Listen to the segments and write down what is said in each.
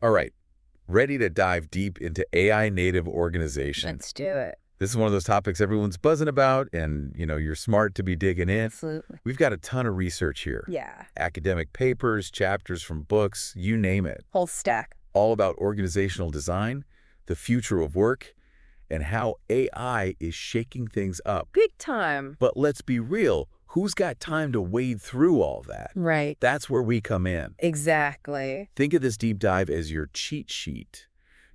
All right. Ready to dive deep into AI native organizations. Let's do it. This is one of those topics everyone's buzzing about, and, you're smart to be digging in. Absolutely. We've got a ton of research here. Yeah. Academic papers, chapters from books, you name it. Whole stack. All about organizational design, the future of work, and how AI is shaking things up. Big time. But let's be real, who's got time to wade through all that? Right. That's where we come in. Exactly. Think of this deep dive as your cheat sheet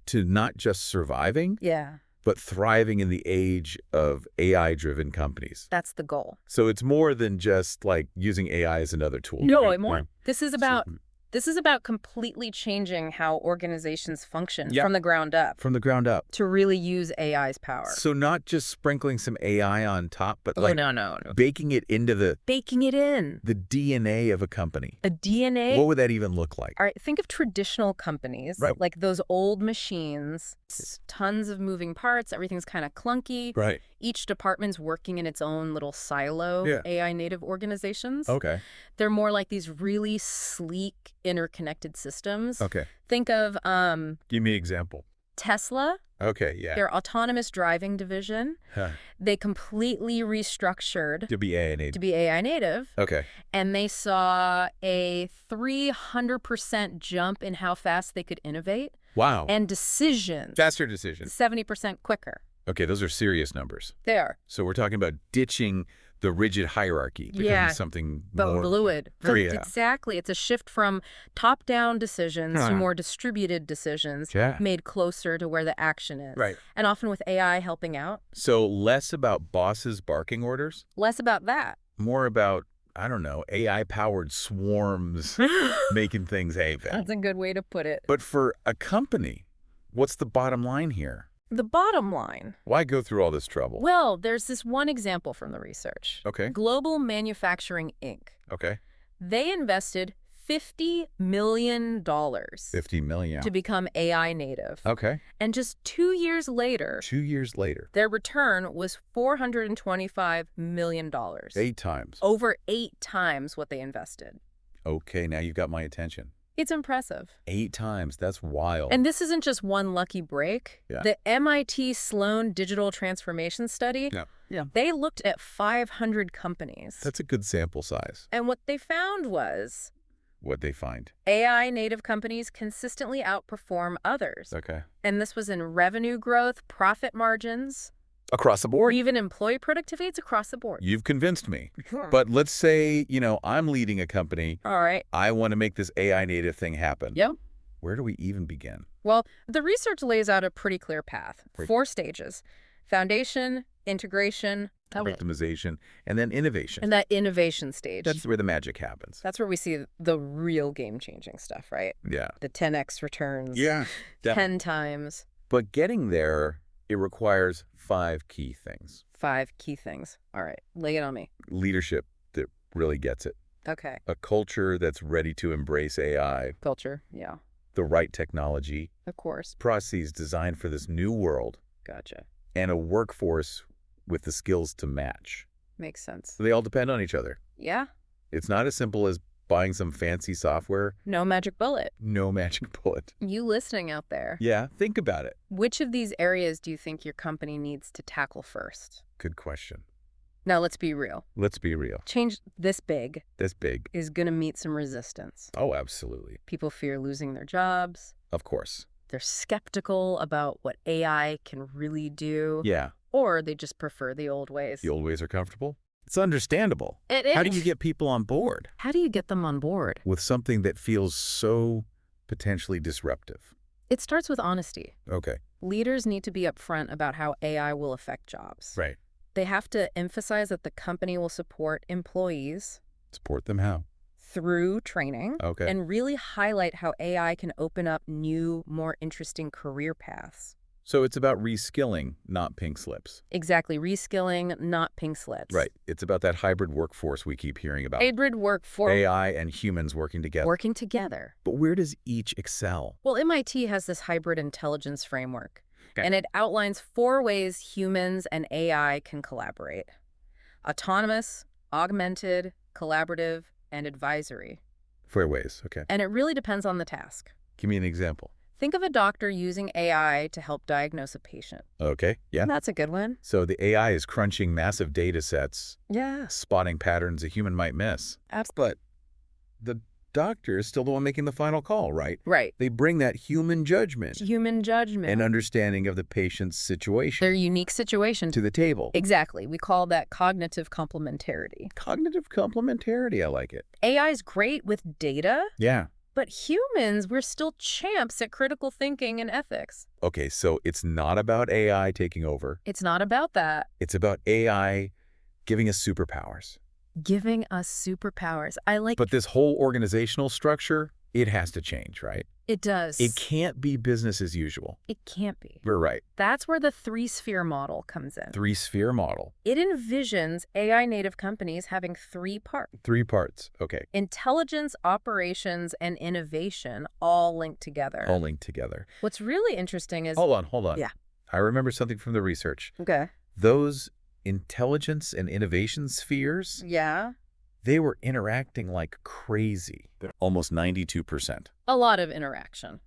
to not just surviving, Yeah. but thriving in the age of AI-driven companies. That's the goal. So it's more than just like using AI as another tool. No, more. This is So- about completely changing how organizations function Yeah. from the ground up From the ground up. to really use AI's power. So not just sprinkling some AI on top, but like no. baking it into the Baking it in. DNA of a company. A DNA. What would that even look like? All right, think of traditional companies, Right. like those old machines, tons of moving parts, everything's kind of clunky. Right. Each department's working in its own little silo. Yeah. AI native organizations. Okay. They're more like these really sleek, interconnected systems. Okay. Think of Give me an example. Tesla, Okay, yeah. their autonomous driving division. Huh. They completely restructured To be AI native. to be AI native, Okay. and they saw a 300% jump in how fast they could innovate Wow. and decisions Faster decisions. 70% quicker. Okay, those are serious numbers. There. So we're talking about ditching the rigid hierarchy, becoming Yeah. something But more fluid. Yeah. Exactly. It's a shift from top-down decisions to Huh. more distributed decisions Yeah. made closer to where the action is. Right. And often with AI helping out, So less about bosses barking orders, less about that. more about, I don't know, AI-powered swarms making things happen. That's a good way to put it. But for a company, what's the bottom line here? The bottom line. Why go through all this trouble? Well, there's this one example from the research. Okay. Global Manufacturing, Inc. Okay. They invested $50 million 50 million. to become AI native. Okay. And just 2 years later, 2 years later. their return was $425 million. 8 times. Over 8 times what they invested. Okay, now you've got my attention. It's impressive. 8 times. That's wild. And this isn't just one lucky break. Yeah. The MIT Sloan Digital Transformation Study, Yeah. they looked at 500 companies. That's a good sample size. And what they found was What they find. AI native companies consistently outperform others. Okay. And this was in revenue growth, profit margins, Across the or board. even employee productivity. It's across the board. You've convinced me. But let's say, I'm leading a company. All right. I want to make this AI native thing happen. Yep. Where do we even begin? Well, the research lays out a pretty clear path. Great. 4 stages: foundation, integration, Optimization, and then innovation. and that innovation stage. That's where the magic happens. That's where we see the real game-changing stuff, right? Yeah. The 10x returns. Yeah. 10 times. But getting there, it requires 5 key things. 5 key things. All right. Lay it on me. Leadership that really gets it. Okay. A culture that's ready to embrace AI, Culture. Yeah. the right technology, Of course. processes designed for this new world, Gotcha. and a workforce with the skills to match. Makes sense. So they all depend on each other. Yeah. It's not as simple as buying some fancy software, No magic bullet. no magic bullet. You listening out there, Yeah, think about it. which of these areas do you think your company needs to tackle first? Good question. Now, let's be real. Let's be real. Change this big That's big. is going to meet some resistance. Oh, absolutely. People fear losing their jobs. Of course. They're skeptical about what AI can really do. Yeah, Or they just prefer the old ways. the old ways are comfortable. It's understandable. It is. How do you get people on board How do you get them on board? with something that feels so potentially disruptive? It starts with honesty. Okay. Leaders need to be upfront about how AI will affect jobs. Right. They have to emphasize that the company will support employees Support them how? through training Okay. and really highlight how AI can open up new, more interesting career paths. So it's about reskilling, not pink slips. Exactly. Reskilling, not pink slips. Right. It's about that hybrid workforce we keep hearing about. Hybrid workforce AI and humans working together. working together. But where does each excel? Well, MIT has this hybrid intelligence framework, Okay. and it outlines 4 ways humans and AI can collaborate: autonomous, augmented, collaborative, and advisory. 4 ways. Okay. And it really depends on the task. Give me an example. Think of a doctor using AI to help diagnose a patient. Okay, yeah. That's a good one. So the AI is crunching massive data sets, Yeah. spotting patterns a human might miss. Absolutely. But the doctor is still the one making the final call, right? Right. They bring that human judgment Human judgment. and understanding of the patient's situation Their unique situation. to the table. Exactly. We call that cognitive complementarity. Cognitive complementarity, I like it. AI is great with data, Yeah. but humans, we're still champs at critical thinking and ethics. Okay, so it's not about AI taking over. It's not about that. It's about AI giving us superpowers. Giving us superpowers. But this whole organizational structure, it has to change, right? It does. It can't be business as usual. It can't be. We're right. That's where the three-sphere model comes in. Three-sphere model. It envisions AI-native companies having 3 parts. 3 parts. Okay. Intelligence, operations, and innovation all linked together. All linked together. What's really interesting is... Hold on. Yeah. I remember something from the research. Okay. Those intelligence and innovation spheres, Yeah. they were interacting like crazy. They're almost 92%. A lot of interaction.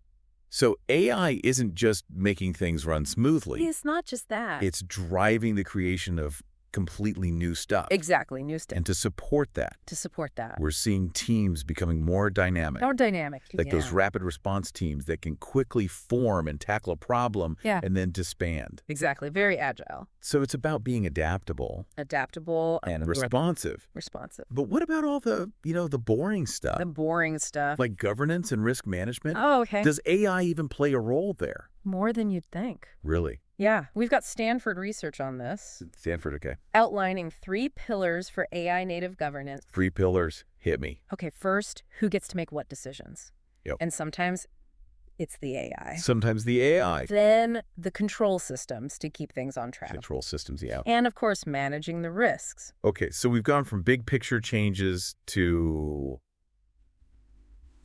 So AI isn't just making things run smoothly. It's not just that. It's driving the creation of completely new stuff. Exactly, new stuff. And to support that, we're seeing teams becoming more dynamic. More dynamic. Like those rapid response teams that can quickly form and tackle a problem and then disband. Exactly, very agile. So it's about being adaptable. And responsive. But what about all the, the boring stuff? The boring stuff. Like governance and risk management? Oh, okay. Does AI even play a role there? More than you'd think. Really? Yeah, we've got Stanford research on this. Stanford, okay. Outlining 3 pillars for AI native governance. 3 pillars. Hit me. Okay, first, who gets to make what decisions? Yep. And sometimes it's the AI. Sometimes the AI. Then the control systems to keep things on track. Control systems, yeah. And of course, managing the risks. Okay, so we've gone from big picture changes to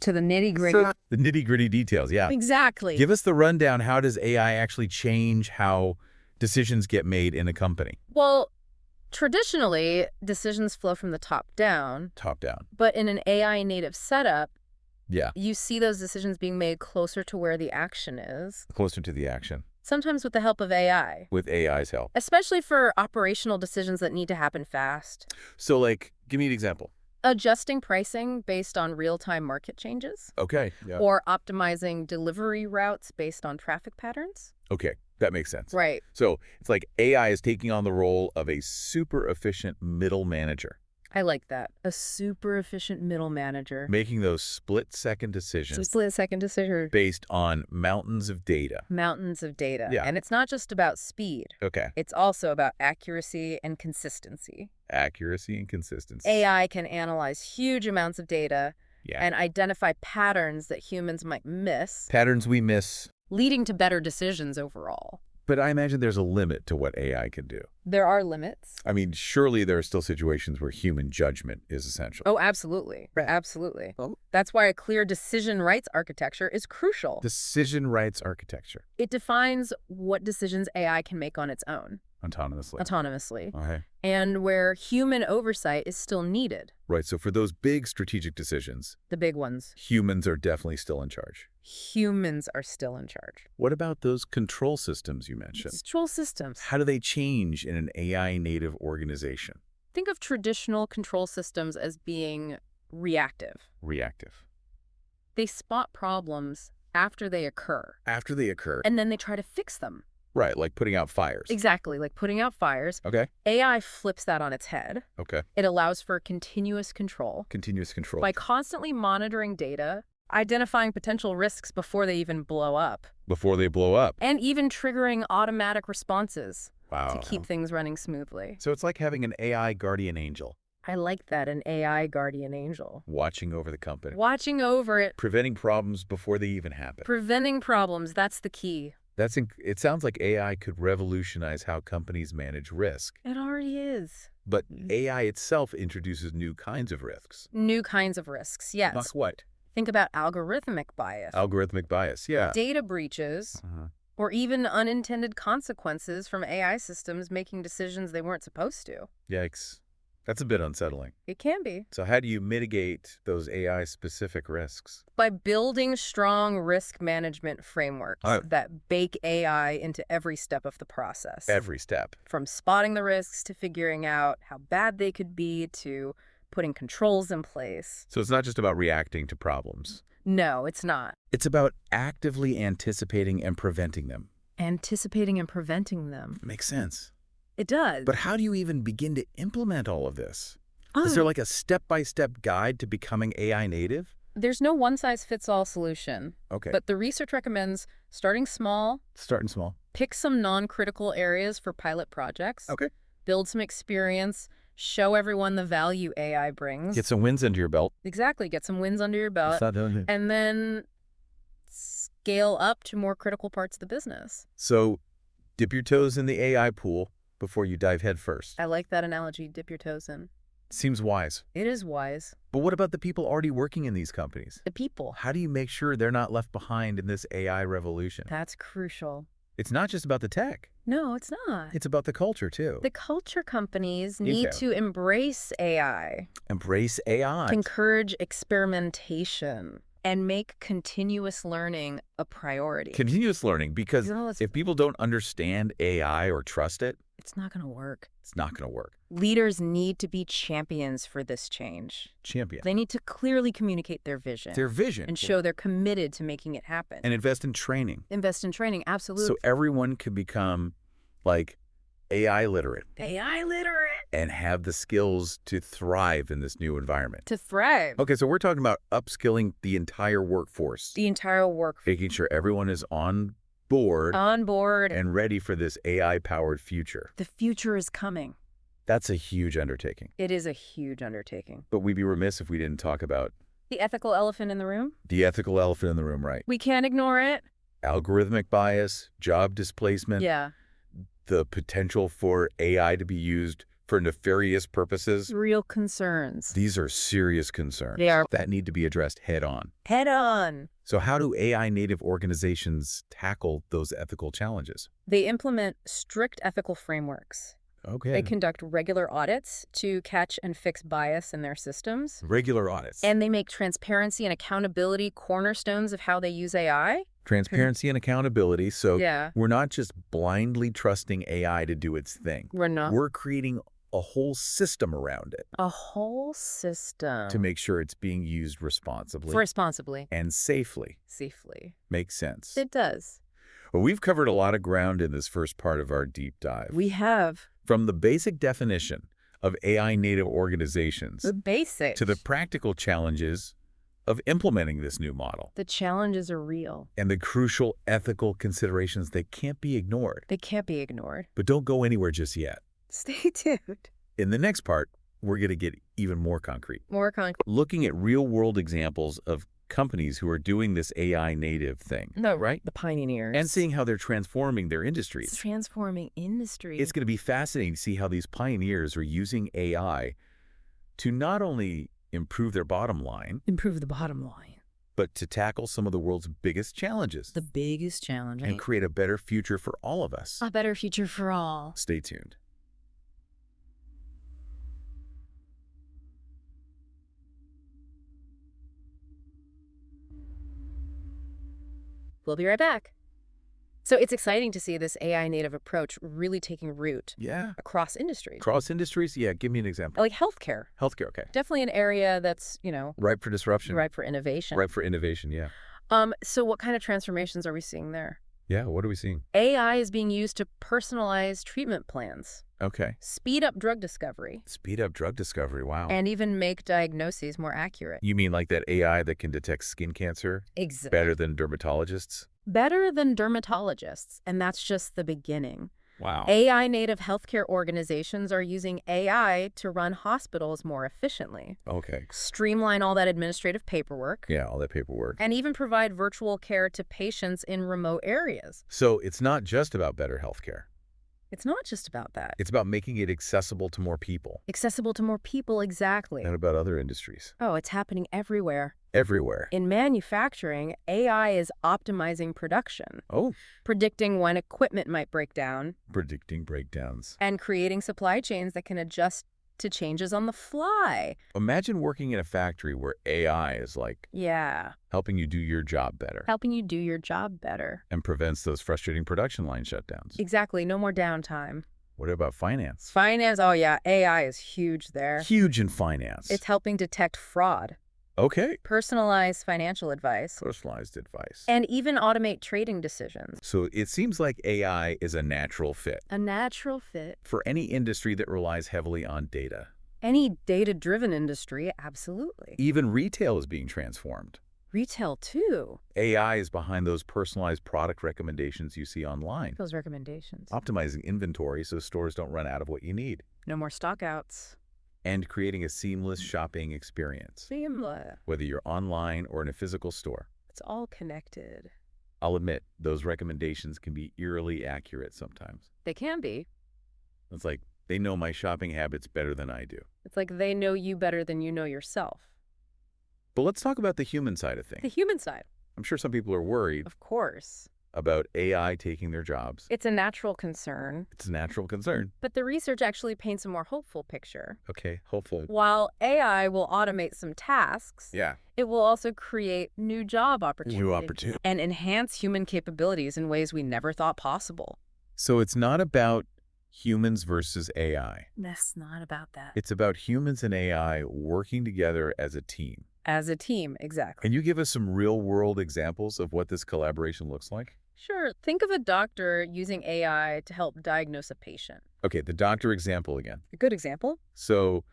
the nitty-gritty. The nitty-gritty details, yeah. Exactly. Give us the rundown. How does AI actually change how decisions get made in a company? Well, traditionally, decisions flow from the top down. Top down. But in an AI native setup, yeah, you see those decisions being made closer to where the action is. Closer to the action. Sometimes with the help of AI. With AI's help. Especially for operational decisions that need to happen fast. So, like, give me an example. Adjusting pricing based on real-time market changes. Okay. Yeah. Or optimizing delivery routes based on traffic patterns. Okay. That makes sense. Right. So it's like AI is taking on the role of a super efficient middle manager. I like that. A super efficient middle manager. Making those split-second decisions. Split-second decision. Based on mountains of data. Mountains of data. Yeah. And it's not just about speed. Okay. It's also about accuracy and consistency. Accuracy and consistency. AI can analyze huge amounts of data yeah. and identify patterns that humans might miss. Patterns we miss. Leading to better decisions overall. But I imagine there's a limit to what AI can do. There are limits. I mean, surely there are still situations where human judgment is essential. Oh, absolutely. Absolutely. Oh. That's why a clear decision rights architecture is crucial. Decision rights architecture. It defines what decisions AI can make on its own. Autonomously. Okay. And where human oversight is still needed. Right. So for those big strategic decisions. The big ones. Humans are definitely still in charge. Humans are still in charge. What about those control systems you mentioned? Control systems. How do they change in an AI native organization? Think of traditional control systems as being reactive. Reactive. They spot problems after they occur. After they occur. And then they try to fix them. Right, like putting out fires. Exactly, like putting out fires. Okay. AI flips that on its head. Okay. It allows for continuous control. Continuous control. By constantly monitoring data, identifying potential risks before they even blow up. Before they blow up. And even triggering automatic responses. Wow. To keep things running smoothly. So it's like having an AI guardian angel. I like that, an AI guardian angel. Watching over the company. Watching over it. Preventing problems before they even happen. Preventing problems, that's the key. It sounds like AI could revolutionize how companies manage risk. It already is. But AI itself introduces new kinds of risks. New kinds of risks, yes. Like what? Think about algorithmic bias. Algorithmic bias, yeah. Data breaches, or even unintended consequences from AI systems making decisions they weren't supposed to. Yikes. That's a bit unsettling. It can be. So how do you mitigate those AI-specific risks? By building strong risk management frameworks Oh. that bake AI into every step of the process. Every step. From spotting the risks to figuring out how bad they could be to putting controls in place. So it's not just about reacting to problems. No, it's not. It's about actively anticipating and preventing them. Anticipating and preventing them. Makes sense. It does. But how do you even begin to implement all of this? Oh, Is there like a step-by-step guide to becoming AI native? there's no one-size-fits-all solution. Okay. But the research recommends starting small, Starting small. pick some non-critical areas for pilot projects, Okay. build some experience, show everyone the value AI brings. Get some wins under your belt. Exactly. Get some wins under your belt. And then scale up to more critical parts of the business. So dip your toes in the AI pool before you dive head first. I like that analogy, dip your toes in. Seems wise. It is wise. But what about the people already working in these companies? The people. How do you make sure they're not left behind in this AI revolution? That's crucial. It's not just about the tech. No, it's not. It's about the culture, too. The culture companies Need need to. to embrace AI, Embrace AI. encourage experimentation, and make continuous learning a priority. Continuous learning, because You know, it's- if people don't understand AI or trust it, It's not going to work. it's not going to work. Leaders need to be champions for this change. Champion. They need to clearly communicate their vision Their vision. and show they're committed to making it happen. And invest in training. Invest in training, absolutely. So everyone can become like AI literate AI literate. and have the skills to thrive in this new environment. To thrive. Okay, so we're talking about upskilling the entire workforce, The entire workforce making sure everyone is on board on board. and ready for this AI-powered future. The future is coming. That's a huge undertaking. It is a huge undertaking. But we'd be remiss if we didn't talk about The ethical elephant in the room? the ethical elephant in the room, right? We can't ignore it. Algorithmic bias, job displacement, Yeah. the potential for AI to be used for nefarious purposes. Real concerns. These are serious concerns They are. that need to be addressed head on. Head on. So how do AI native organizations tackle those ethical challenges? They implement strict ethical frameworks. Okay. They conduct regular audits to catch and fix bias in their systems. Regular audits. And they make transparency and accountability cornerstones of how they use AI. Transparency and accountability. So Yeah. we're not just blindly trusting AI to do its thing. We're not. We're creating a whole system around it A whole system. to make sure it's being used responsibly Responsibly. and safely. Safely. Makes sense. It does. Well, we've covered a lot of ground in this first part of our deep dive. We have From the basic definition of AI native organizations the basics. to the practical challenges of implementing this new model The challenges are real. and the crucial ethical considerations that can't be ignored. They can't be ignored. But don't go anywhere just yet. Stay tuned. In the next part, we're going to get even more concrete, More concrete. looking at real-world examples of companies who are doing this AI native thing, No, right? The pioneers. And seeing how they're transforming their It's industries. transforming industry. It's going to be fascinating to see how these pioneers are using AI to not only improve their bottom line, improve the bottom line. but to tackle some of the world's biggest challenges The biggest challenge. and create a better future for all of us. A better future for all. Stay tuned. We'll be right back. So it's exciting to see this AI native approach really taking root Yeah. across industries. Cross industries? Yeah, give me an example. Like healthcare. Healthcare, okay. Definitely an area that's, Ripe for disruption. ripe for innovation. Ripe for innovation, yeah. So what kind of transformations are we seeing there? Yeah, what are we seeing? AI is being used to personalize treatment plans, Okay. speed up drug discovery, Speed up drug discovery, wow. and even make diagnoses more accurate. You mean like that AI that can detect skin cancer Exactly. better than dermatologists? Better than dermatologists, and that's just the beginning. Wow. AI native healthcare organizations are using AI to run hospitals more efficiently, Okay. streamline all that administrative paperwork, Yeah, all that paperwork. and even provide virtual care to patients in remote areas. So it's not just about better healthcare. It's not just about that. It's about making it accessible to more people Accessible to more people, exactly. and about other industries. Oh, it's happening everywhere. Everywhere. In manufacturing, AI is optimizing production, Oh, predicting when equipment might break down, predicting breakdowns. and creating supply chains that can adjust to changes on the fly. Imagine working in a factory where AI is like Yeah, helping you do your job better helping you do your job better. and prevents those frustrating production line shutdowns. Exactly, no more downtime. What about finance? Finance, oh yeah, AI is huge there. Huge in finance. It's helping detect fraud, Okay. personalize financial advice, Personalized advice. and even automate trading decisions. So it seems like AI is a natural fit A natural fit. for any industry that relies heavily on data. Any data-driven industry, absolutely. Even retail is being transformed. Retail, too. AI is behind those personalized product recommendations you see online, Those recommendations. optimizing inventory so stores don't run out of what you need, No more stockouts. and creating a seamless shopping experience, Seamless. whether you're online or in a physical store. It's all connected. I'll admit, those recommendations can be eerily accurate sometimes. They can be. It's like they know my shopping habits better than I do. It's like they know you better than you know yourself. But let's talk about the human side of The things. human side, I'm sure some people are worried of course. about AI taking their jobs. It's a natural concern, It's a natural concern. but the research actually paints a more hopeful picture. Okay, hopefully. While AI will automate some tasks, Yeah. it will also create new job opportunities. New opportunity. And enhance human capabilities in ways we never thought possible. So it's not about humans versus AI. That's not about that. It's about humans and AI working together as a team. As a team, exactly. Can you give us some real-world examples of what this collaboration looks like? Sure, think of a doctor using AI to help diagnose a patient. Okay, the doctor example again. A good example? So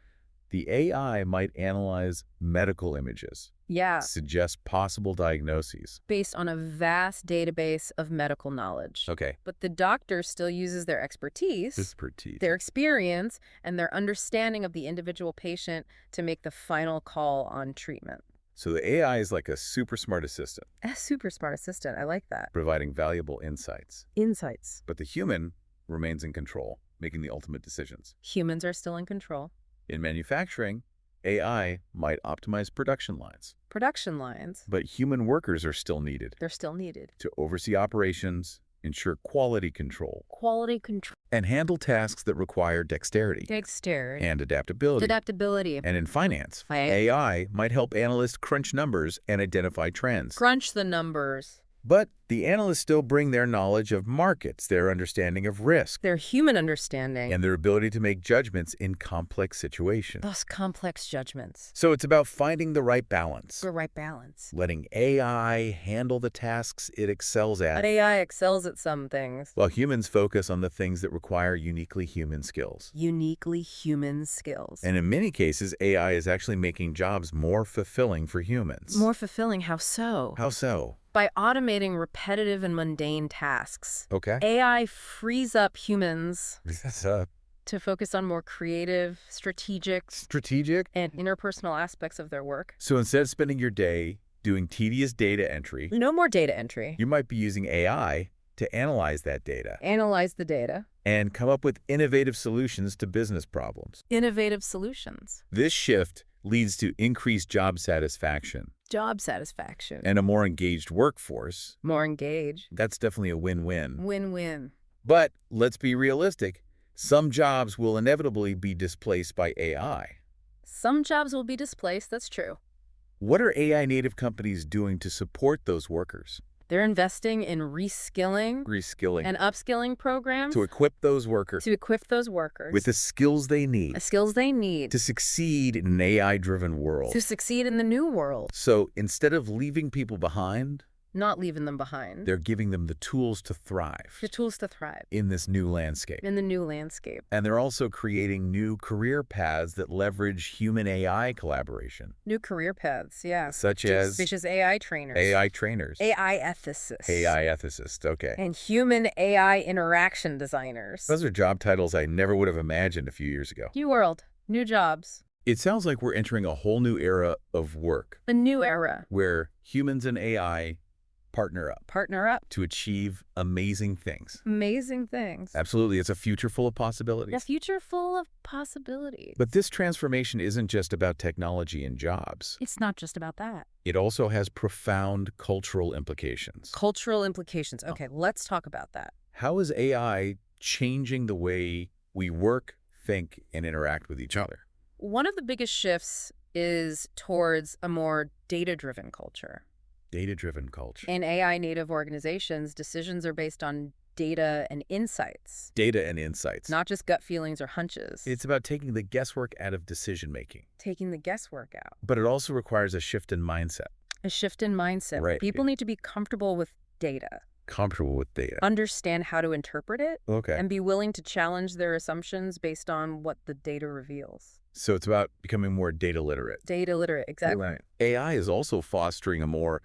the AI might analyze medical images, Yeah, suggest possible diagnoses. based on a vast database of medical knowledge. Okay. But the doctor still uses their expertise, Expertise. their experience, and their understanding of the individual patient to make the final call on treatment. So the AI is like a super smart assistant, A super smart assistant. I like that. providing valuable insights. Insights. But the human remains in control, making the ultimate decisions. Humans are still in control. In manufacturing, AI might optimize production lines, Production lines, but human workers are still needed they're still needed. to oversee operations, ensure quality control, Quality control. and handle tasks that require dexterity Dexterity. and adaptability. Adaptability. And in finance, Fi- AI might help analysts crunch numbers and identify trends. Crunch the numbers. But the analysts still bring their knowledge of markets, their understanding of risk, Their human understanding. and their ability to make judgments in complex situations. Those complex judgments. So it's about finding the right balance, The right balance. letting AI handle the tasks it excels But at, AI excels at some things. while humans focus on the things that require uniquely human skills. Uniquely human skills. And in many cases, AI is actually making jobs more fulfilling for humans. More fulfilling. How so? How so? By automating repetitive and mundane tasks. Okay. AI frees up humans That's to focus on more creative, strategic, strategic. and interpersonal aspects of their work. So instead of spending your day doing tedious data entry, No more data entry. you might be using AI to analyze that data Analyze the data. and come up with innovative solutions to business problems. Innovative solutions. This shift leads to increased job satisfaction Job satisfaction. and a more engaged workforce. More engaged. That's definitely a win-win. Win-win. But let's be realistic. Some jobs will inevitably be displaced by AI. Some jobs will be displaced, that's true. What are AI native companies doing to support those workers? They're investing in reskilling Reskilling. and upskilling programs to equip those workers to equip those workers with the skills they need the skills they need to succeed in an AI-driven world. to succeed in the new world, So instead of leaving people behind, not leaving them behind. they're giving them the tools to thrive The tools to thrive in this new landscape. in the new landscape. And they're also creating new career paths that leverage human-AI collaboration, New career paths, yeah. such as Such as AI trainers. AI trainers, AI ethicists. AI ethicists. Okay. And human AI interaction designers. Those are job titles I never would have imagined a few years ago. New world. New jobs. It sounds like we're entering a whole new era of work A new era. where humans and AI partner up Partner up. to achieve amazing things. Amazing things. Absolutely. It's a future full of possibilities. A future full of possibilities. But this transformation isn't just about technology and jobs. It's not just about that. It also has profound cultural implications. Cultural implications. Okay, let's talk about that. How is AI changing the way we work, think, and interact with each other. One of the biggest shifts is towards a more data-driven culture. Data-driven culture. In AI-native organizations, decisions are based on data and insights, Data and insights. not just gut feelings or hunches. It's about taking the guesswork out of decision-making. taking the guesswork out. But it also requires a shift in mindset. A shift in mindset. Right. People need to be comfortable with data, Comfortable with data. understand how to interpret it, Okay. and be willing to challenge their assumptions based on what the data reveals. So it's about becoming more data literate. Data literate, exactly. Right. AI is also fostering a more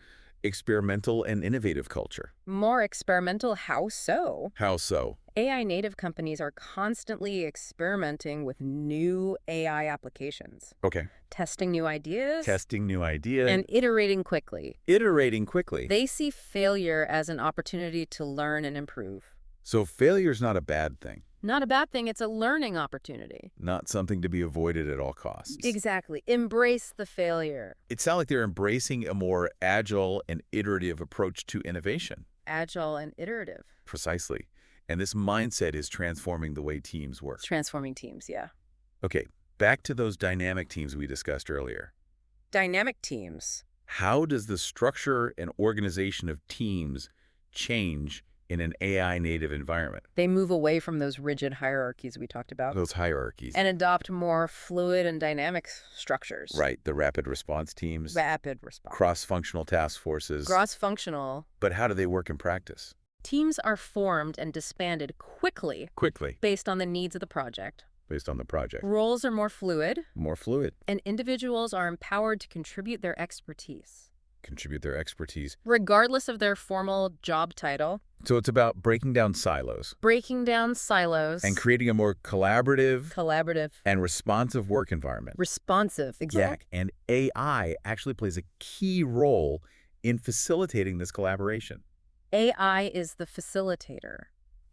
experimental and innovative culture. More experimental, how so? How so? AI native companies are constantly experimenting with new AI applications, Okay. testing new ideas, Testing new ideas. and iterating quickly. iterating quickly. They see failure as an opportunity to learn and improve. So failure's not a bad thing. Not a bad thing, it's a learning opportunity. Not something to be avoided at all costs. Exactly. Embrace the failure. It sounds like they're embracing a more agile and iterative approach to innovation. Agile and iterative. Precisely. And this mindset is transforming the way teams work. Transforming teams, yeah. Okay, back to those dynamic teams we discussed earlier. Dynamic teams. How does the structure and organization of teams change in an AI native environment? They move away from those rigid hierarchies we talked about Those hierarchies. and adopt more fluid and dynamic structures. Right, the rapid response teams, Rapid response. cross-functional task forces. Cross-functional. But how do they work in practice? Teams are formed and disbanded quickly Quickly, based on the needs of the project. based on the project. Roles are more fluid, More fluid. and individuals are empowered to contribute their expertise, Contribute their expertise. regardless of their formal job title. So it's about breaking down silos Breaking down silos. and creating a more collaborative Collaborative. and responsive work environment. Responsive. Exactly. And AI actually plays a key role in facilitating this collaboration. AI is the facilitator.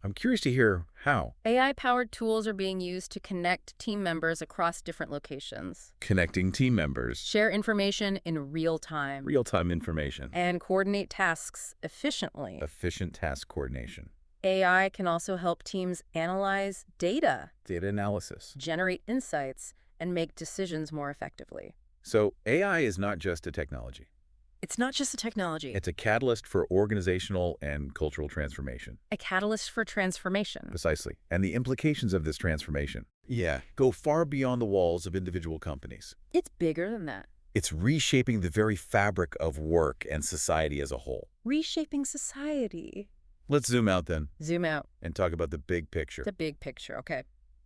I'm curious to hear how. AI-powered tools are being used to connect team members across different locations, Connecting team members, share information in real time, real-time information, and coordinate tasks efficiently. efficient task coordination, AI can also help teams analyze data, data analysis. generate insights, and make decisions more effectively. So AI is not just a technology. It's not just a technology. It's a catalyst for organizational and cultural transformation. a catalyst for transformation. Precisely. And the implications of this transformation, go far beyond the walls of individual companies. It's bigger than that. It's reshaping the very fabric of work and society as a whole. Reshaping society. Let's zoom out then Zoom out. and talk about the big picture. The big picture, okay.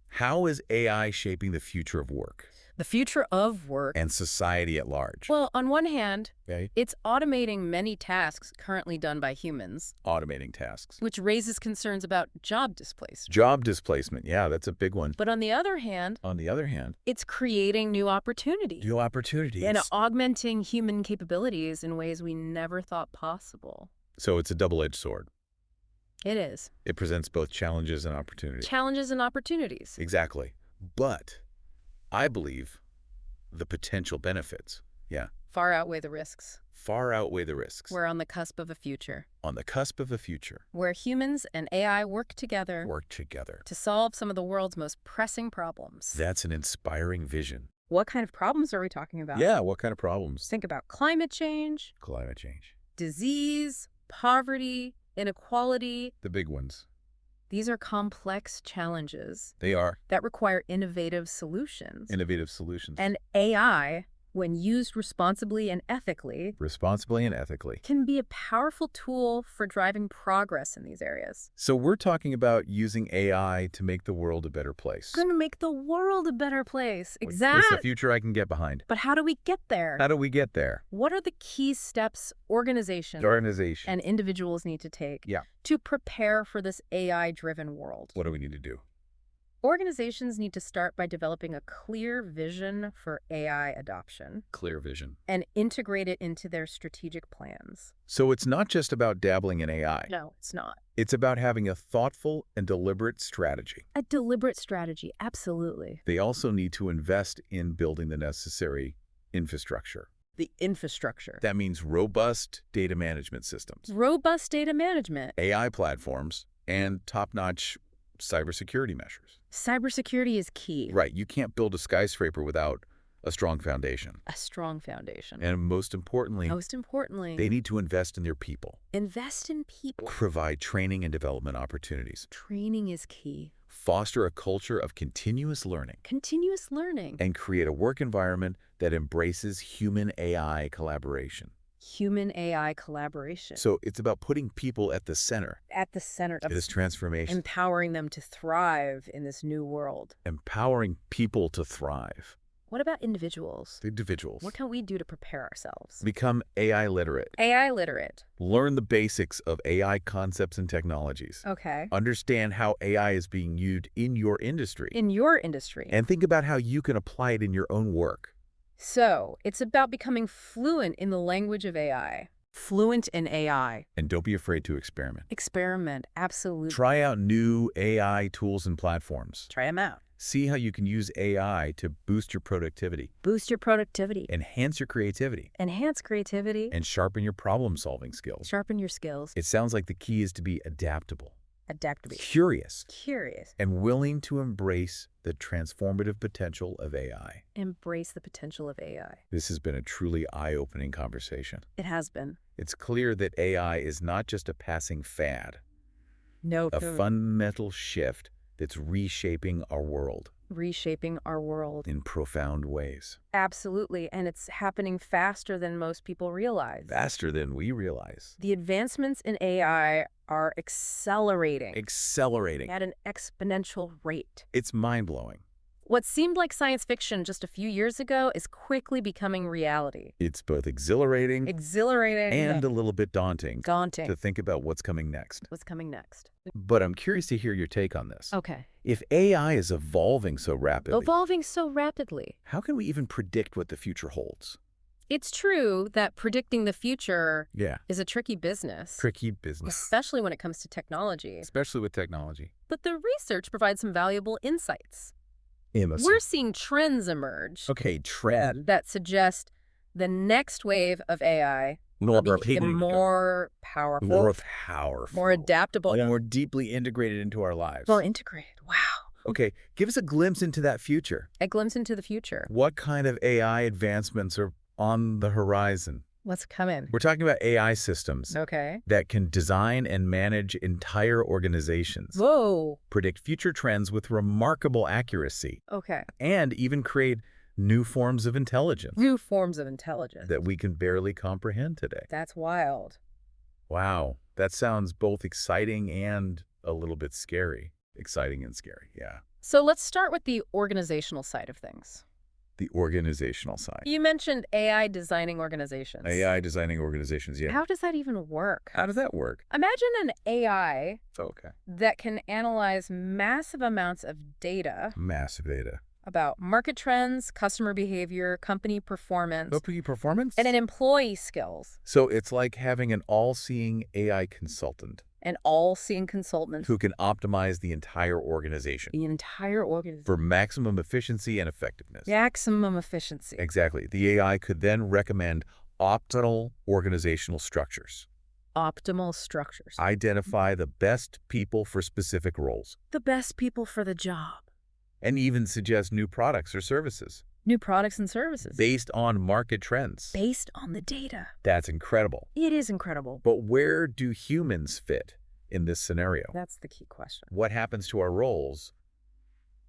How is AI shaping the future of work The future of work. and society at large? Well, on one hand, Okay. it's automating many tasks currently done by humans, Automating tasks. which raises concerns about job displacement. Job displacement. Yeah, that's a big one. But on the other hand, On the other hand, it's creating new opportunities new opportunities. and augmenting human capabilities in ways we never thought possible. So it's a double-edged sword. It is. It presents both challenges and opportunities. Challenges and opportunities. Exactly. But I believe the potential benefits, Far outweigh the risks. far outweigh the risks. We're on the cusp of a future On the cusp of a future. where humans and AI work together Work together. to solve some of the world's most pressing problems. That's an inspiring vision. What kind of problems are we talking about? Yeah, what kind of problems? Think about climate change, Climate change. disease, poverty, inequality. The big ones. These are complex challenges They are that require innovative solutions. innovative solutions. And AI, when used responsibly and ethically, Responsibly and ethically. can be a powerful tool for driving progress in these areas. So we're talking about using AI to make the world a better place. It's going to make the world a better place. It's Exactly. a future I can get behind. But how do we get there? How do we get there? What are the key steps organizations Organization. and individuals need to take to prepare for this AI-driven world? What do we need to do? Organizations need to start by developing a clear vision for AI adoption Clear vision. and integrate it into their strategic plans. So it's not just about dabbling in AI. No, it's not. It's about having a thoughtful and deliberate strategy. A deliberate strategy, absolutely. They also need to invest in building the necessary infrastructure. The infrastructure. That means robust data management systems, Robust data management. AI platforms, and top-notch cybersecurity measures. Cybersecurity is key. Right, you can't build a skyscraper without a strong foundation. A strong foundation. And most importantly, Most importantly, they need to invest in their people, invest in people. provide training and development opportunities, Training is key. foster a culture of continuous learning, Continuous learning. and create a work environment that embraces human-AI collaboration. Human AI collaboration. So it's about putting people at the center At the center of of this transformation, empowering them to thrive in this new world. empowering people to thrive. What about individuals? Individuals What can we do to prepare ourselves? become AI literate, AI literate. learn the basics of AI concepts and technologies, Okay. understand how AI is being used in your industry, In your industry. and think about how you can apply it in your own work. So it's about becoming fluent in the language of AI. Fluent in AI. And don't be afraid to experiment. Experiment. Absolutely. Try out new AI tools and platforms. Try them out. See how you can use AI to boost your productivity, Boost your productivity. enhance your creativity, Enhance creativity. and sharpen your problem-solving skills. Sharpen your skills. It sounds like the key is to be adaptable, Adaptability. curious, Curious. and willing to embrace the transformative potential of AI. Embrace the potential of AI. This has been a truly eye-opening conversation. It has been. It's clear that AI is not just a passing fad, No. a fundamental shift that's reshaping our world Reshaping our world. in profound ways, Absolutely. And it's happening faster than most people realize. faster than we realize. The advancements in AI are accelerating Accelerating. at an exponential rate. It's mind-blowing. What seemed like science fiction just a few years ago is quickly becoming reality. It's both exhilarating Exhilarating and a little bit daunting daunting. to think about what's coming next. What's coming next? But I'm curious to hear your take on this. Okay. If AI is evolving so rapidly, Evolving so rapidly. how can we even predict what the future holds? It's true that predicting the future Yeah, is a tricky business, tricky business, especially when it comes to technology. especially with technology. But the research provides some valuable insights. Emma, We're seeing trends emerge okay, tread. that suggest the next wave of AI will be even more powerful, More powerful, more adaptable, more deeply integrated into our lives. more integrated. Wow. Okay, give us a glimpse into that future. A glimpse into the future. What kind of AI advancements are on the horizon? What's coming? We're talking about AI systems Okay. that can design and manage entire organizations, Whoa. predict future trends with remarkable accuracy, Okay. and even create new forms of intelligence New forms of intelligence. that we can barely comprehend today. That's wild. Wow, that sounds both exciting and a little bit scary. Exciting and scary, yeah. So let's start with the organizational side of things. The organizational side. You mentioned AI designing organizations. AI designing organizations, yeah. How does that even work? How does that work? Imagine an AI Okay. that can analyze massive amounts of data Massive data. about market trends, customer behavior, company performance, OP performance? and an employee skills. So it's like having an all-seeing AI consultant An all-seeing consultant. who can optimize the entire organization The entire organization. for maximum efficiency and effectiveness. Maximum efficiency. Exactly. The AI could then recommend optimal organizational structures, Optimal structures. identify the best people for specific roles, The best people for the job. and even suggest new products or services New products and services. based on market trends. Based on the data. That's incredible. It is incredible. But where do humans fit in this scenario? That's the key question. What happens to our roles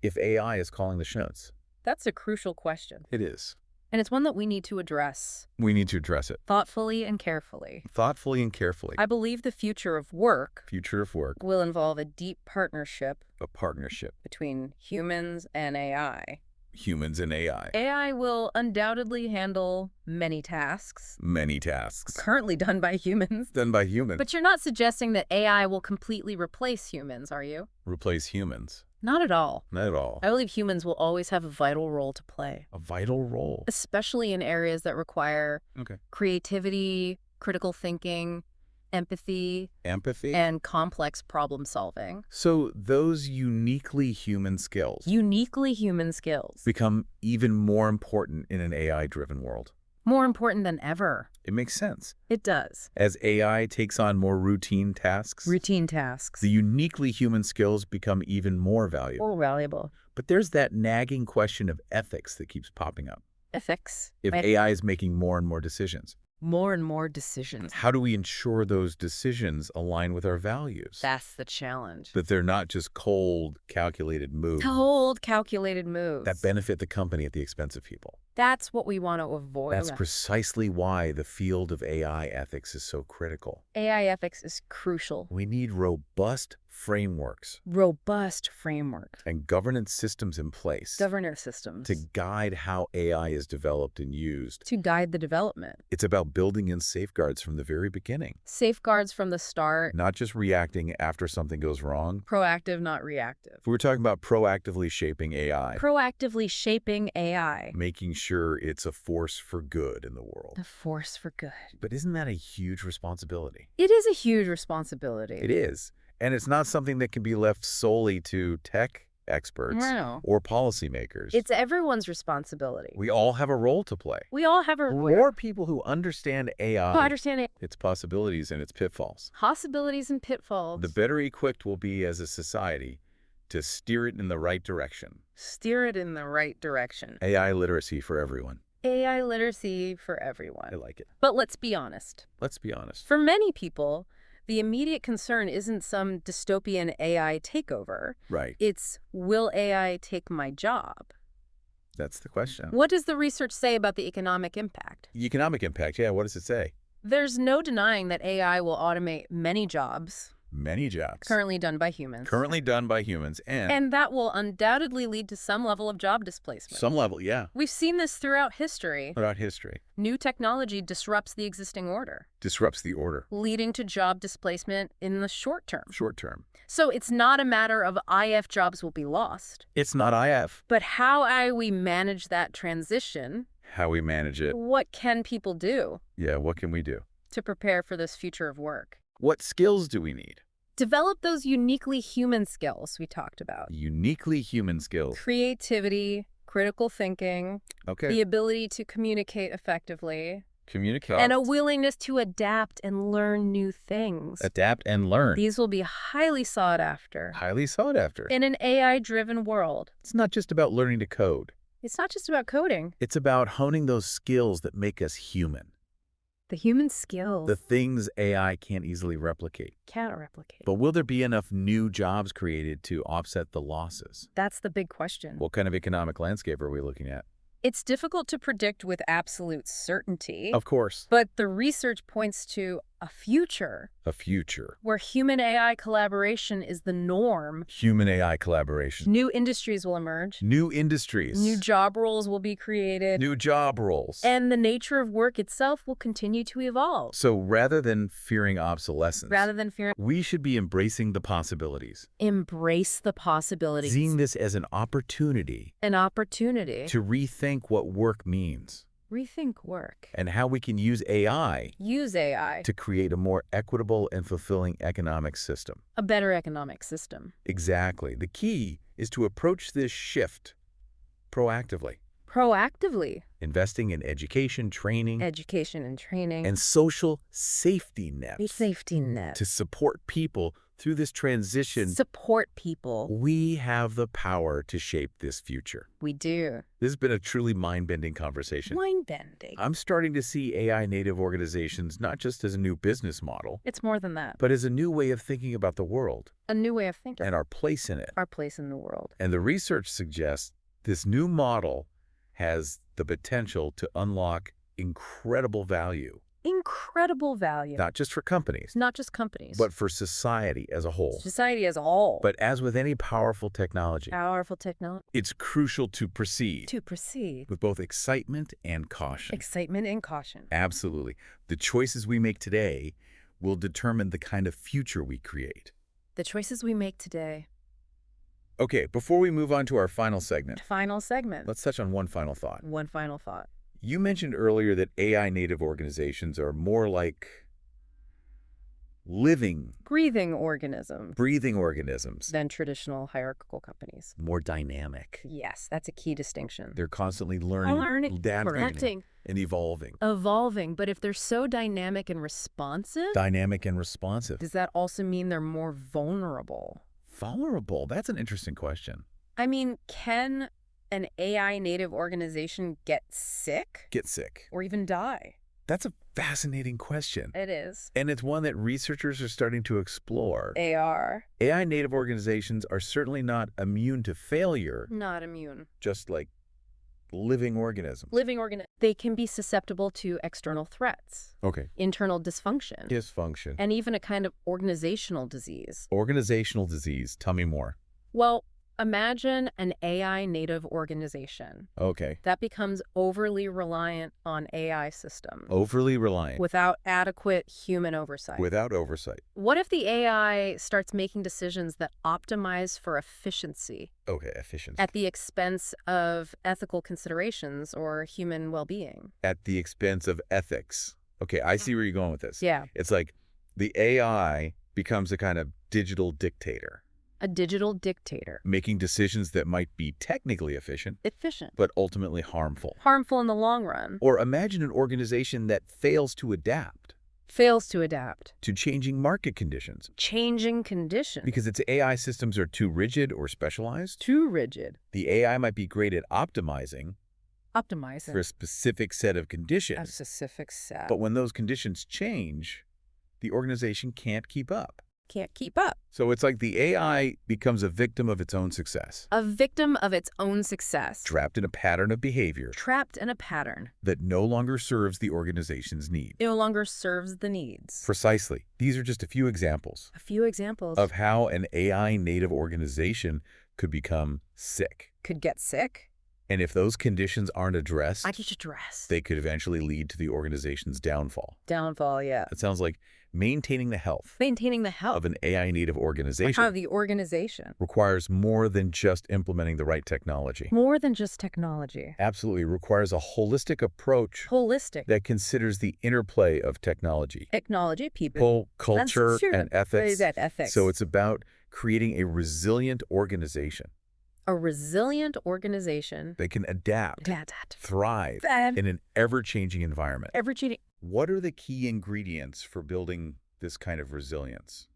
if AI is calling the shots? That's a crucial question. It is. And it's one that we need to address We need to address it thoughtfully and carefully. thoughtfully and carefully. I believe the future of work Future of work, will involve a deep partnership a partnership, between humans and AI. humans and AI. AI will undoubtedly handle many tasks Many tasks currently done by humans. done by humans. But you're not suggesting that AI will completely replace humans, are you? Replace humans. Not at all. Not at all. I believe humans will always have a vital role to play, A vital role. especially in areas that require Okay. creativity, critical thinking, empathy, Empathy. and complex problem solving. So those uniquely human skills Uniquely human skills. become even more important in an AI-driven world. More important than ever. It makes sense. It does. As AI takes on more routine tasks, Routine tasks. the uniquely human skills become even more valuable. More valuable. But there's that nagging question of ethics that keeps popping up. Ethics. If AI is making more and more decisions, More and more decisions. how do we ensure those decisions align with our values? That's the challenge. That they're not just cold, calculated moves Cold, calculated moves. that benefit the company at the expense of people. That's what we want to avoid. That's precisely why the field of AI ethics is so critical. AI ethics is crucial. We need robust frameworks Robust framework. and governance systems in place Governance systems. to guide how AI is developed and used. To guide the development. It's about building in safeguards from the very beginning, Safeguards from the start. not just reacting after something goes wrong. Proactive, not reactive. If we're talking about proactively shaping AI, Proactively shaping AI. making sure it's a force for good in the world. A force for good. But isn't that a huge responsibility? It is a huge responsibility. It is. And it's not something that can be left solely to tech experts No. or policymakers. It's everyone's responsibility. We all have a role to play. We all have a More people who understand AI, who understand it. its possibilities and its pitfalls, Possibilities and pitfalls. the better equipped we'll be as a society to steer it in the right direction. Steer it in the right direction. AI literacy for everyone. AI literacy for I everyone. like it. But let's be honest. Let's be honest. For many people, the immediate concern isn't some dystopian AI takeover. Right. It's, will AI take my job? That's the question. What does the research say about the economic impact? Economic impact. Yeah, what does it say? There's no denying that AI will automate many jobs Many jobs. currently done by humans. Currently done by humans And that will undoubtedly lead to some level of job displacement. some level, yeah, We've seen this throughout history. throughout history. New technology disrupts the existing order, Disrupts the order. leading to job displacement in the short term. Short term. So it's not a matter of if jobs will be lost, It's not IF. but how we manage that transition. How we manage it. What can people do Yeah, what can we do? to prepare for this future of work? What skills do we need? Develop those uniquely human skills we talked about. Uniquely human skills. Creativity, critical thinking, Okay. the ability to communicate effectively, Communicate. and a willingness to adapt and learn new things. Adapt and learn. These will be highly sought after Highly sought after. in an AI-driven world. It's not just about learning to code. It's not just about coding. It's about honing those skills that make us human. The human skills The things AI can't easily replicate. can't replicate. But will there be enough new jobs created to offset the losses? That's the big question. What kind of economic landscape are we looking at? It's difficult to predict with absolute certainty, Of course. but the research points to a future A future. where human-AI collaboration is the norm. Human AI collaboration. New industries will emerge. New industries. New job roles will be created. New job roles. And the nature of work itself will continue to evolve. So rather than fearing obsolescence, Rather than fear, we should be embracing the possibilities. embrace the possibilities. Seeing this as an opportunity An opportunity. to rethink what work means Rethink work. and how we can use AI Use AI. to create a more equitable and fulfilling economic system. A better economic system. Exactly. The key is to approach this shift proactively, Proactively. investing in education, training, Education and training. and social safety a nets safety net. to support people through this transition. Support people. We have the power to shape this future. We do. This has been a truly mind-bending conversation. Mind-bending. I'm starting to see AI native organizations not just as a new business model, It's more than that. but as a new way of thinking about the world A new way of thinking. and our place in it. Our place in the world. And the research suggests this new model has the potential to unlock incredible value, Incredible value. not just for companies, Not just companies. but for society as a whole. society as a whole. But as with any powerful technology, Powerful technology. it's crucial to proceed To proceed. with both excitement and caution. Excitement and caution. Absolutely. The choices we make today will determine the kind of future we create. The choices we make today. Okay, before we move on to our final segment, Final segment. let's touch on one final thought. One final thought. You mentioned earlier that AI native organizations are more like living, breathing organisms breathing organisms. than traditional hierarchical companies. More dynamic. Yes, that's a key distinction. They're constantly learning, adapting, correcting, and evolving. evolving. But if they're so dynamic and responsive, Dynamic and responsive. does that also mean they're more vulnerable? Vulnerable? That's an interesting question. I mean, can an AI native organization get sick Get sick. or even die? That's a fascinating question. It is. And it's one that researchers are starting to explore. AR. AI native organizations are certainly not immune to failure, Not immune. just like living organisms. They can be susceptible to external threats, Okay. internal dysfunction, Dysfunction. and even a kind of organizational disease. Organizational disease. Tell me more. Well, imagine an AI native organization Okay. that becomes overly reliant on AI systems Overly reliant. without adequate human oversight. Without oversight. What if the AI starts making decisions that optimize for efficiency Okay. Efficiency. at the expense of ethical considerations or human well-being? At the expense of ethics. Okay. I see where you're going with this. Yeah, It's like the AI becomes a kind of digital dictator, a digital dictator. making decisions that might be technically efficient, Efficient. but ultimately harmful. Harmful in the long run. Or imagine an organization that fails to adapt Fails to adapt. to changing market conditions Changing conditions. because its AI systems are too rigid or specialized. Too rigid. The AI might be great at optimizing Optimizing. for a specific set of A conditions, specific set. but when those conditions change, the organization can't keep up. Can't keep up. So it's like the AI becomes a victim of its own success, A victim of its own success. trapped in a pattern of behavior Trapped in a pattern. that no longer serves the organization's need. It no longer serves the needs. Precisely. These are just a few examples A few examples. of how an AI native organization could become sick. Could get sick. And if those conditions aren't addressed, I could address. they could eventually lead to the organization's downfall. Downfall, yeah. It sounds like maintaining the health Maintaining the health of an AI native organization of the organization. requires more than just implementing the right technology. More than just technology. Absolutely requires a holistic approach Holistic. that considers the interplay of technology, Technology, people. people, culture, True. and ethics. That ethics. So it's about creating a resilient organization a resilient organization. that can adapt, That. thrive in an ever-changing environment. Ever cheating. What are the key ingredients for building this kind of resilience?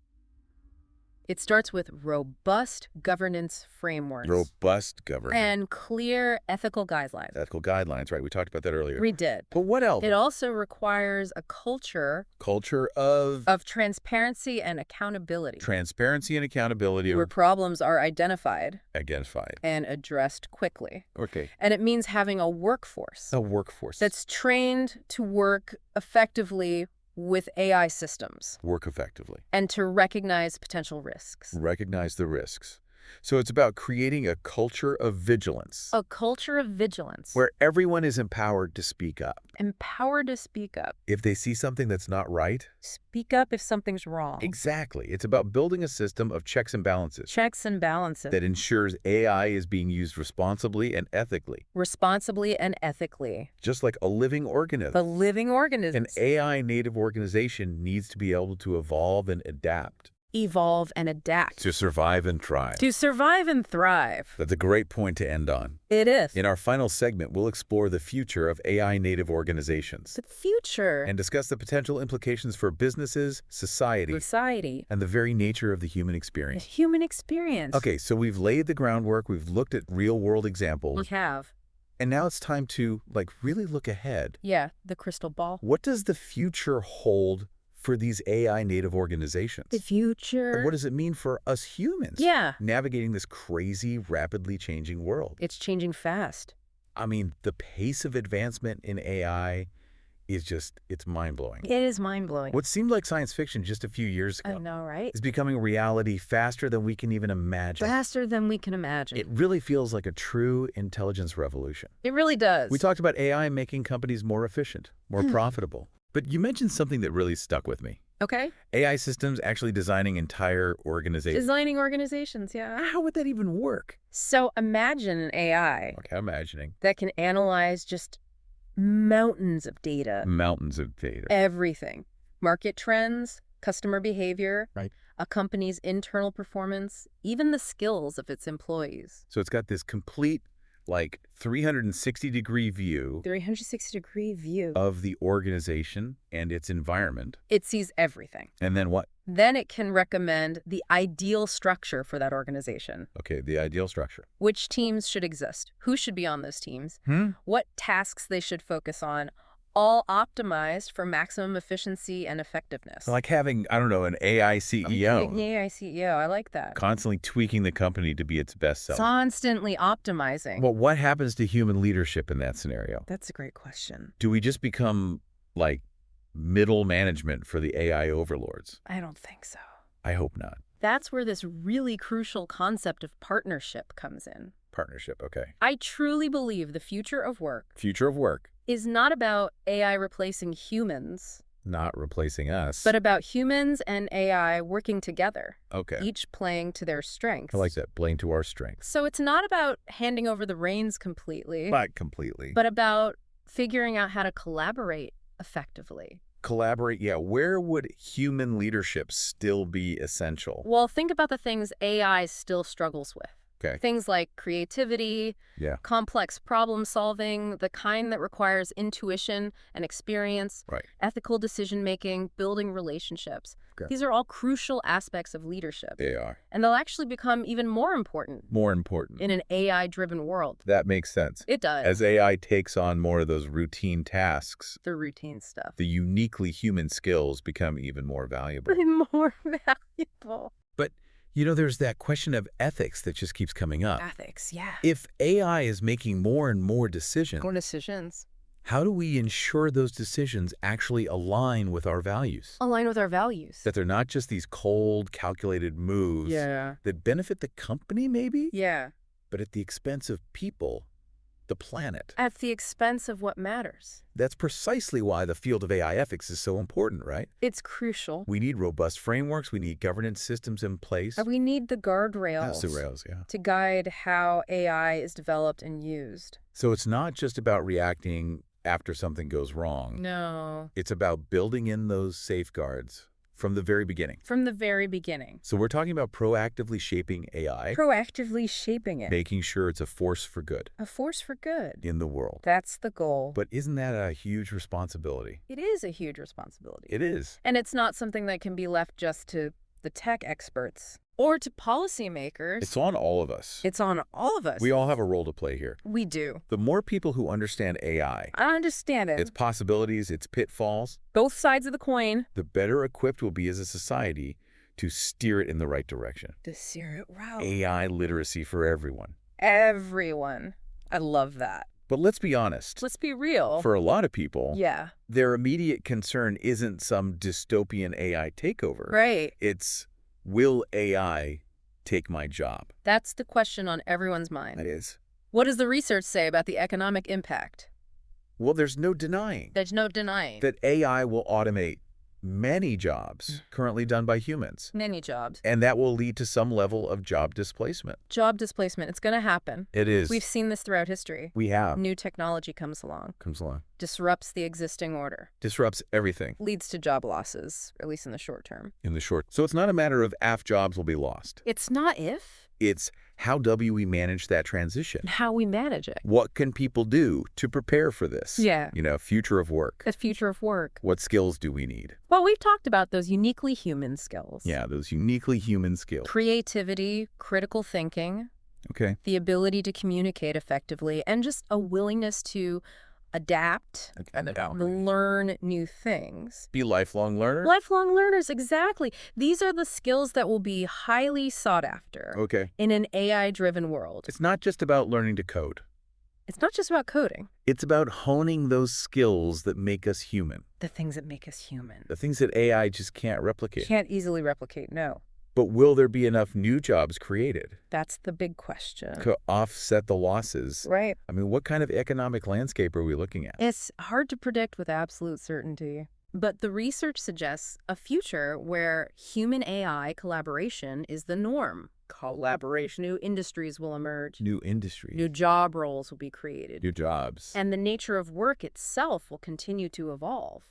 It starts with robust governance frameworks. Robust governance. And clear ethical guidelines. Ethical guidelines, right? We talked about that earlier. We did. But what else? It also requires a culture Culture of transparency and accountability, transparency and accountability where are problems are identified identified. and addressed quickly. Okay. And it means having a workforce A workforce. that's trained to work effectively with AI systems work effectively. and to recognize potential risks. Recognize the risks. So it's about creating a culture of vigilance A culture of vigilance. where everyone is empowered to speak up. Empowered to speak up. If they see something that's not right, Speak up if something's wrong. exactly. It's about building a system of checks and balances Checks and balances. that ensures AI is being used responsibly and ethically, Responsibly and ethically. just like a living organism. The living organism. An AI native organization needs to be able to evolve and adapt Evolve and adapt. to survive and thrive. To survive and thrive. That's a great point to end on. It is. In our final segment, we'll explore the future of AI native organizations The future. and discuss the potential implications for businesses, society, Society. and the very nature of the human The experience. human experience. Okay, so we've laid the groundwork, we've looked at real-world We examples, have. and now it's time to, really look ahead. Yeah, the crystal ball. What does the future hold for these AI native organizations? The future. And what does it mean for us humans? Yeah. Navigating this crazy, rapidly changing world. It's changing fast. I mean, the pace of advancement in AI is it's mind-blowing. It is mind-blowing. What seemed like science fiction just a few years I ago know, right? is becoming reality faster than we can even imagine. Faster than we can imagine. It really feels like a true intelligence revolution. It really does. We talked about AI making companies more efficient, more profitable. But you mentioned something that really stuck with me. Okay. AI systems actually designing entire organizations. Designing organizations, yeah. How would that even work? So imagine an AI Okay, I'm imagining. that can analyze just mountains of data. Mountains of data. Everything. Market trends, customer behavior, Right. a company's internal performance, even the skills of its employees. So it's got this complete, like, 360-degree view 360-degree view. of the organization and its environment. It sees everything. And then what? Then it can recommend the ideal structure for that organization. Okay, the ideal structure. Which teams should exist? Who should be on those teams? What tasks they should focus on? All optimized for maximum efficiency and effectiveness. Like having, I don't know, an AI CEO. AI CEO, I like that. Constantly tweaking the company to be its best self. Constantly optimizing. Well, what happens to human leadership in that scenario? That's a great question. Do we just become, like, middle management for the AI overlords? I don't think so. I hope not. That's where this really crucial concept of partnership comes in. Partnership, okay. I truly believe the future of work Future of work, is not about AI replacing humans, not replacing us. but about humans and AI working together, okay. each playing to their strengths. I like that. Playing to our strengths. So it's not about handing over the reins completely, Not completely. but about figuring out how to collaborate effectively. Collaborate, yeah. Where would human leadership still be essential? Well, think about the things AI still struggles with. Okay. Things like creativity, Yeah. complex problem solving, the kind that requires intuition and experience, Right. ethical decision making, building relationships. Okay. These are all crucial aspects of leadership. They are. And they'll actually become even more important More important. in an AI-driven world. That makes sense. It does. As AI takes on more of those routine tasks, The routine stuff. the uniquely human skills become even more valuable. More valuable. But, there's that question of ethics that just keeps coming up. Ethics, yeah. If AI is making more and more decisions, More decisions. how do we ensure those decisions actually align with our values? Align with our values. That they're not just these cold, calculated moves Yeah. that benefit the company, maybe, Yeah. but at the expense of people, the planet. At the expense of what matters. That's precisely why the field of AI ethics is so important, right? It's crucial. We need robust frameworks. We need governance systems in place. And we need the guardrails That's the rails, yeah. to guide how AI is developed and used. So it's not just about reacting after something goes wrong. No. It's about building in those safeguards from the very beginning. From the very beginning. So we're talking about proactively shaping AI, Proactively shaping it. making sure it's a force for good A force for good. in the world. That's the goal. But isn't that a huge responsibility? It is a huge responsibility. It is. And it's not something that can be left just to the tech experts or to policymakers. It's on all of us. It's on all of us. We all have a role to play here. We do. The more people who understand AI, I understand it. its possibilities, its pitfalls, Both sides of the coin. the better equipped we'll be as a society to steer it in the right direction. The Syria route. AI literacy for everyone. Everyone. I love that. But let's be honest. Let's be real. For a lot of people, Yeah. their immediate concern isn't some dystopian AI takeover. Right. It's, will AI take my job? That's the question on everyone's mind. That is. What does the research say about the economic impact? Well, there's no denying There's no denying. that AI will automate many jobs currently done by humans. Many jobs. And that will lead to some level of job displacement. Job displacement. It's going to happen. It is. We've seen this throughout history. We have. New technology comes along, Comes along. disrupts the existing order, Disrupts everything leads to job losses, at least in the short term. in the short. So it's not a matter of if jobs will be lost. It's not if, It's how do we manage that transition? and how we manage it. What can people do to prepare for this? Yeah. Future of work. The future of work. What skills do we need? Well, we've talked about those uniquely human skills. Yeah, those uniquely human skills. Creativity, critical thinking, Okay. the ability to communicate effectively, and just a willingness to adapt, learn new things. Be lifelong learner? Lifelong learners, exactly. These are the skills that will be highly sought after Okay. in an AI-driven world. It's not just about learning to code. It's not just about coding. It's about honing those skills that make us human. The things that make us human. The things that AI just can't replicate. Can't easily replicate, no. But will there be enough new jobs created That's the big question. to offset the losses? Right. I mean, what kind of economic landscape are we looking at? It's hard to predict with absolute certainty. But the research suggests a future where human AI collaboration is the norm. Collaboration. New industries will emerge. New industry. New job roles will be created. New jobs. And the nature of work itself will continue to evolve.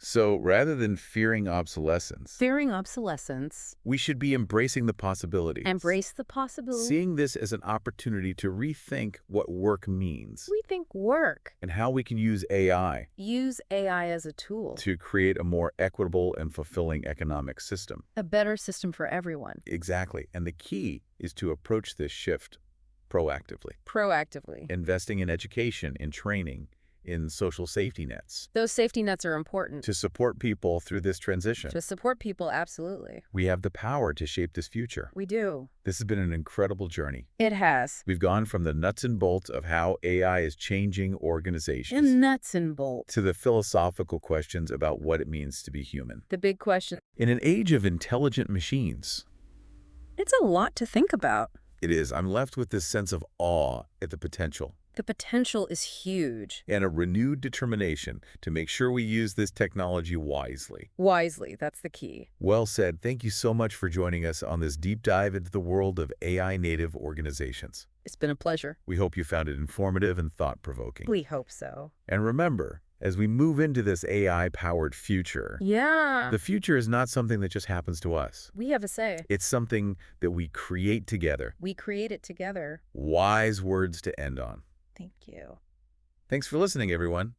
So rather than fearing obsolescence, Fearing obsolescence, we should be embracing the possibilities. embrace the possibility. Seeing this as an opportunity to rethink what work means Rethink work. and how we can use AI Use AI as a tool. to create a more equitable and fulfilling economic system. A better system for everyone. Exactly. And the key is to approach this shift proactively, Proactively. investing in education, in training, in social safety nets Those safety nets are important. to support people through this transition. To support people, absolutely. We have the power to shape this future. We do. This has been an incredible journey. It has. We've gone from the nuts and bolts of how AI is changing organizations And nuts and bolts. to the philosophical questions about what it means to be human. The big question. In an age of intelligent machines, It's a lot to think about. it is. I'm left with this sense of awe at the potential The potential is huge. and a renewed determination to make sure we use this technology wisely. Wisely, that's the key. Well said. Thank you so much for joining us on this deep dive into the world of AI-native organizations. It's been a pleasure. We hope you found it informative and thought-provoking. We hope so. And remember, as we move into this AI-powered future, Yeah. the future is not something that just happens to us. We have a say. It's something that we create together. We create it together. Wise words to end on. Thank you. Thanks for listening, everyone.